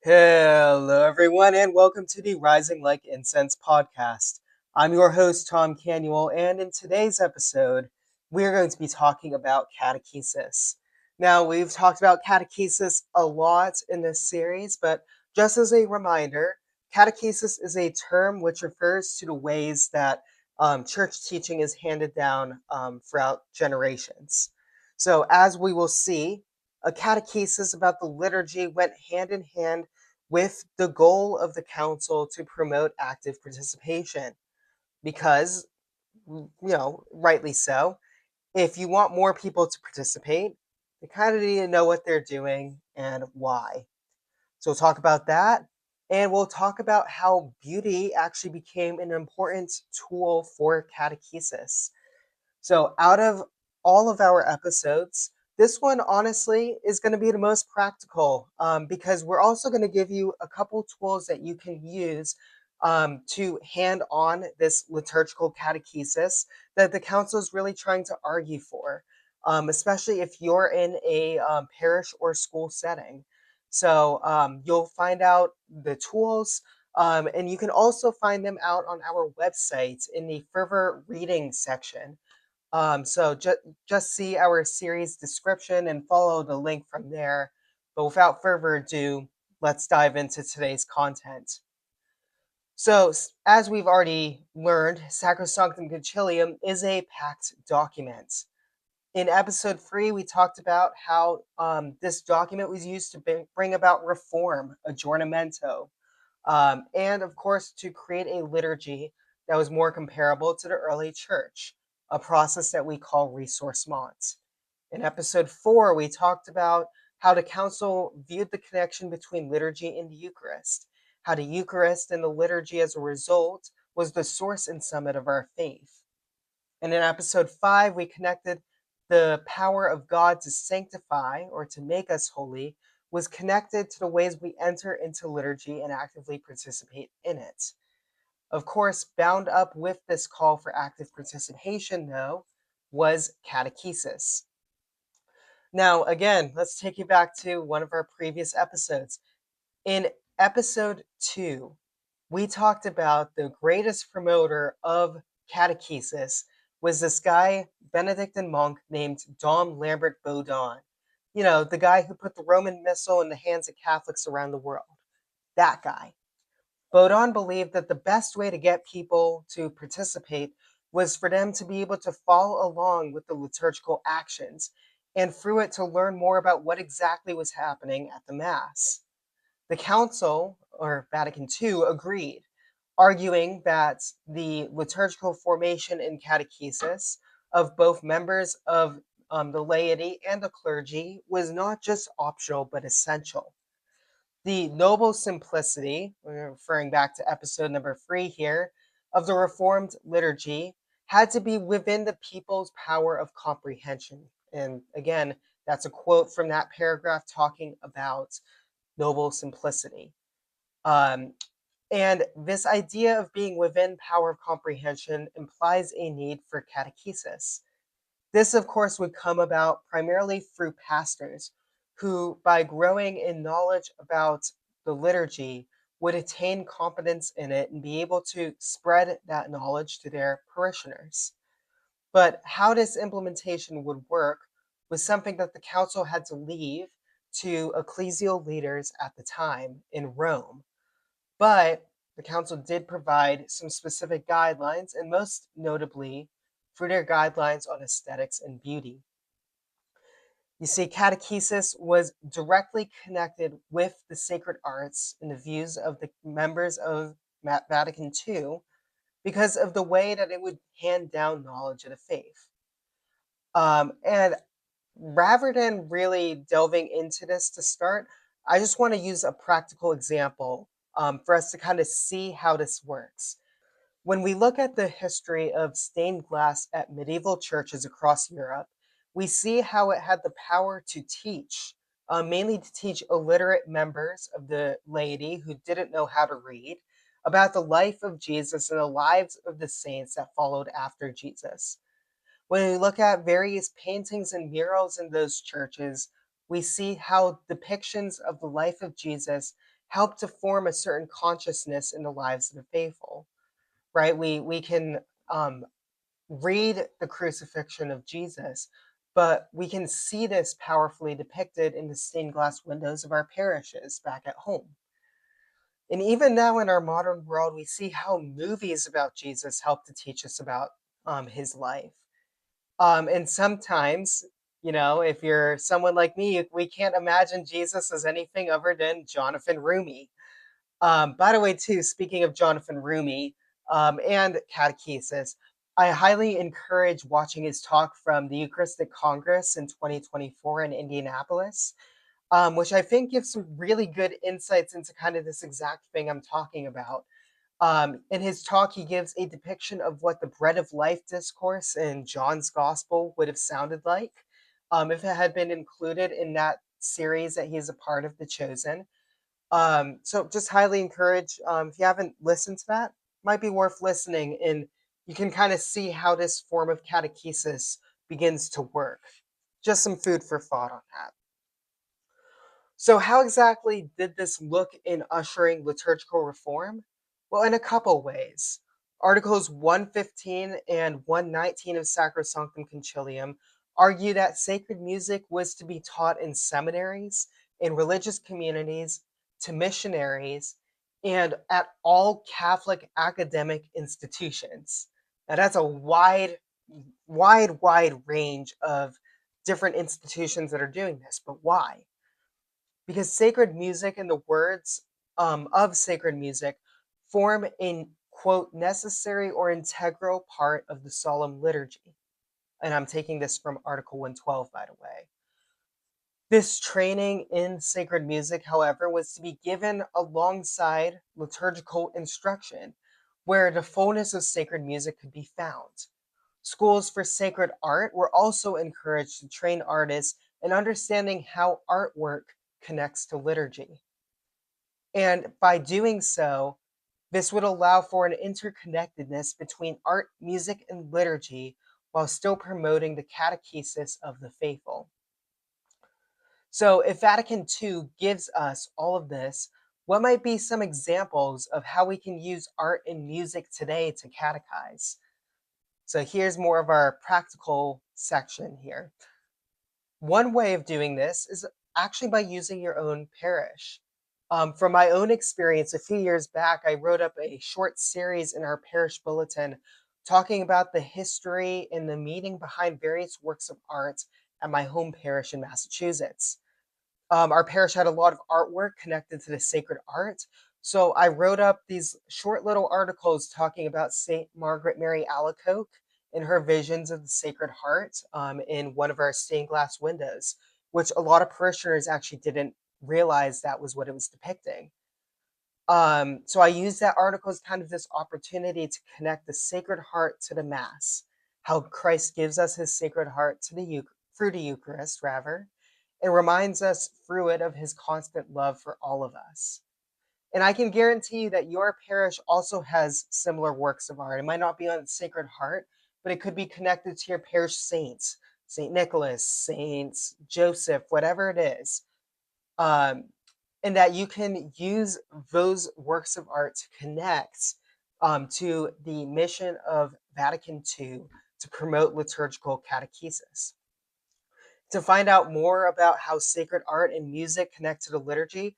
Hello, everyone, and welcome to the Rising Like Incense podcast. I'm your host, Tom Canuel, and in today's episode, we're going to be talking about catechesis. Now, we've talked about catechesis a lot in this series, but just as a reminder, catechesis is a term which refers to the ways that church teaching is handed down throughout generations. So, as we will see, a catechesis about the liturgy went hand in hand with the goal of the council to promote active participation. Because, rightly so, if you want more people to participate, they kind of need to know what they're doing and why. So we'll talk about that. And we'll talk about how beauty actually became an important tool for catechesis. So, out of all of our episodes, this one honestly is going to be the most practical because we're also going to give you a couple tools that you can use to hand on this liturgical catechesis that the council is really trying to argue for, especially if you're in a parish or school setting. So, you'll find out the tools. And you can also find them out on our website in the further reading section. So just see our series description and follow the link from there. But without further ado, let's dive into today's content. So, as we've already learned, Sacrosanctum Concilium is a packed document. In episode 3, we talked about how this document was used to bring about reform, aggiornamento, and of course to create a liturgy that was more comparable to the early church, a process that we call ressourcement. In episode 4, we talked about how the council viewed the connection between liturgy and the Eucharist, how the Eucharist and the liturgy as a result was the source and summit of our faith. And in episode 5, we connected the power of God to sanctify or to make us holy was connected to the ways we enter into liturgy and actively participate in it. Of course, bound up with this call for active participation, though, was catechesis. Now, again, let's take you back to one of our previous episodes. In episode 2, we talked about the greatest promoter of catechesis was this guy, Benedictine monk named Dom Lambert Baudon. You know, the guy who put the Roman Missal in the hands of Catholics around the world. That guy. Baudon believed that the best way to get people to participate was for them to be able to follow along with the liturgical actions and through it to learn more about what exactly was happening at the Mass. The Council, or Vatican II, agreed, arguing that the liturgical formation and catechesis of both members of the laity and the clergy was not just optional but essential. The noble simplicity, we're referring back to episode number 3 here, of the Reformed liturgy had to be within the people's power of comprehension. And again, that's a quote from that paragraph talking about noble simplicity. Um, and this idea of being within power of comprehension implies a need for catechesis. This, of course, would come about primarily through pastors who, by growing in knowledge about the liturgy, would attain competence in it and be able to spread that knowledge to their parishioners. But how this implementation would work was something that the council had to leave to ecclesial leaders at the time in Rome. But the council did provide some specific guidelines, and most notably, for their guidelines on aesthetics and beauty. You see, catechesis was directly connected with the sacred arts in the views of the members of Vatican II because of the way that it would hand down knowledge of the faith. And rather than really delving into this to start, I just want to use a practical example for us to kind of see how this works. When we look at the history of stained glass at medieval churches across Europe, we see how it had the power to teach, mainly to teach illiterate members of the laity who didn't know how to read, about the life of Jesus and the lives of the saints that followed after Jesus. When we look at various paintings and murals in those churches, we see how depictions of the life of Jesus help to form a certain consciousness in the lives of the faithful, right? We can um, read the crucifixion of Jesus, but we can see this powerfully depicted in the stained glass windows of our parishes back at home. And even now in our modern world, we see how movies about Jesus help to teach us about his life. And sometimes, if you're someone like me, we can't imagine Jesus as anything other than Jonathan Rumi. By the way, too, speaking of Jonathan Rumi and catechesis, I highly encourage watching his talk from the Eucharistic Congress in 2024 in Indianapolis, which I think gives some really good insights into kind of this exact thing I'm talking about. In his talk, he gives a depiction of what the bread of life discourse in John's gospel would have sounded like if it had been included in that series that he's a part of, The Chosen. So just highly encourage, if you haven't listened to that, might be worth listening, and you can kind of see how this form of catechesis begins to work. Just some food for thought on that. So, how exactly did this look in ushering liturgical reform? Well, in a couple ways. Articles 115 and 119 of Sacrosanctum Concilium argue that sacred music was to be taught in seminaries, in religious communities, to missionaries, and at all Catholic academic institutions. Now, that's a wide range of different institutions that are doing this, but why? Because sacred music and the words of sacred music form a quote necessary or integral part of the solemn liturgy. And I'm taking this from Article 112, by the way. This training in sacred music, however, was to be given alongside liturgical instruction, where the fullness of sacred music could be found. Schools for sacred art were also encouraged to train artists in understanding how artwork connects to liturgy. And by doing so, this would allow for an interconnectedness between art, music, and liturgy while still promoting the catechesis of the faithful. So, if Vatican II gives us all of this, what might be some examples of how we can use art and music today to catechize? So, here's more of our practical section here. One way of doing this is actually by using your own parish. From my own experience, a few years back, I wrote up a short series in our parish bulletin talking about the history and the meaning behind various works of art at my home parish in Massachusetts. Our parish had a lot of artwork connected to the sacred art. So I wrote up these short little articles talking about St. Margaret Mary Alacoque and her visions of the Sacred Heart in one of our stained glass windows, which a lot of parishioners actually didn't realize that was what it was depicting. So I used that article as kind of this opportunity to connect the Sacred Heart to the Mass, how Christ gives us his Sacred Heart to the through the Eucharist, rather, and reminds us through it of his constant love for all of us. And I can guarantee you that your parish also has similar works of art. It might not be on the Sacred Heart, but it could be connected to your parish saints, Saint Nicholas, Saint Joseph, whatever it is. Um, and that you can use those works of art to connect to the mission of Vatican II to promote liturgical catechesis. To find out more about how sacred art and music connect to the liturgy,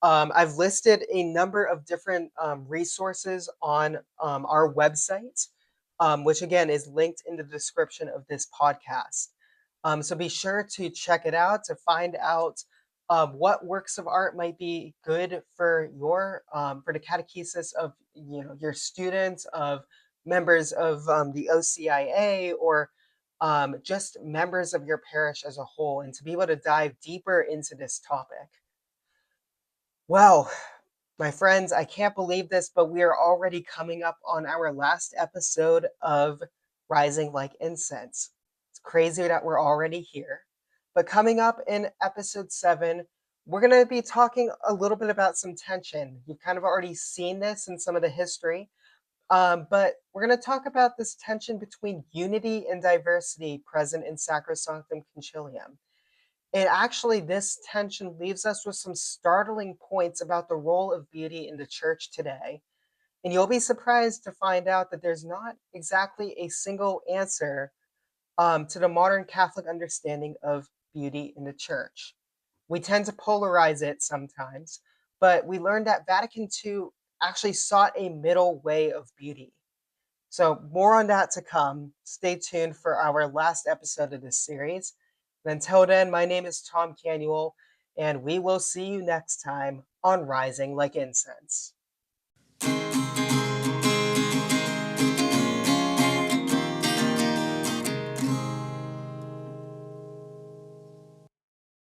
I've listed a number of different resources on our website, which again is linked in the description of this podcast. So be sure to check it out to find out what works of art might be good for your for the catechesis of your students, of members of the OCIA, or just members of your parish as a whole, and to be able to dive deeper into this topic. Well, my friends, I can't believe this, but we are already coming up on our last episode of Rising Like Incense. It's crazy that we're already here. But coming up in episode 7, we're going to be talking a little bit about some tension. You've kind of already seen this in some of the history, but we're going to talk about this tension between unity and diversity present in Sacrosanctum Concilium. And actually, this tension leaves us with some startling points about the role of beauty in the church today. And you'll be surprised to find out that there's not exactly a single answer to the modern Catholic understanding of beauty in the church. We tend to polarize it sometimes, but we learned that Vatican II actually sought a middle way of beauty. So, more on that to come. Stay tuned for our last episode of this series. And until then, my name is Tom Canuel, and we will see you next time on Rising Like Incense.